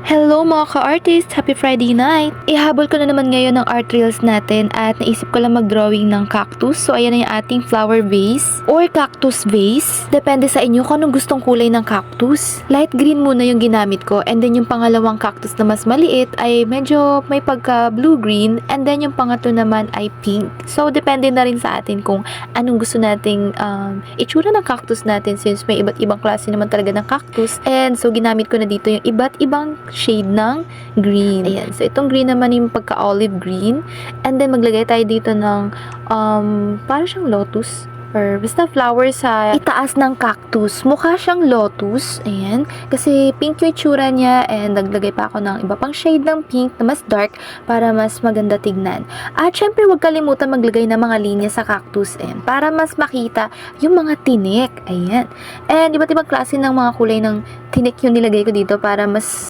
Hello mga ka-artist! Happy Friday night! Ihabol ko na naman ngayon ng art reels natin at naisip ko lang mag-drawing ng cactus. So ayan na yung ating flower vase or cactus vase. Depende sa inyo kung anong gustong kulay ng cactus. Light green muna yung ginamit ko and then yung pangalawang cactus na mas maliit ay medyo may pagka blue-green and then yung pangatlo naman ay pink. So depende na rin sa atin kung anong gusto nating itsura ng cactus natin since may iba't ibang klase naman talaga ng cactus. And so ginamit ko na dito yung iba't ibang shade ng green. Ayan. So, itong green naman yung pagka-olive green. And then, maglagay tayo dito ng parang siyang lotus or basta flower sa itaas ng cactus. Mukha siyang lotus. Ayan. Kasi pink yung itsura niya and naglagay pa ako ng iba pang shade ng pink na mas dark para mas maganda tignan. At syempre, huwag kalimutan maglagay ng mga linya sa cactus para mas makita yung mga tinik. Ayan. And iba't ibang klase ng mga kulay ng tinik yung nilagay ko dito para mas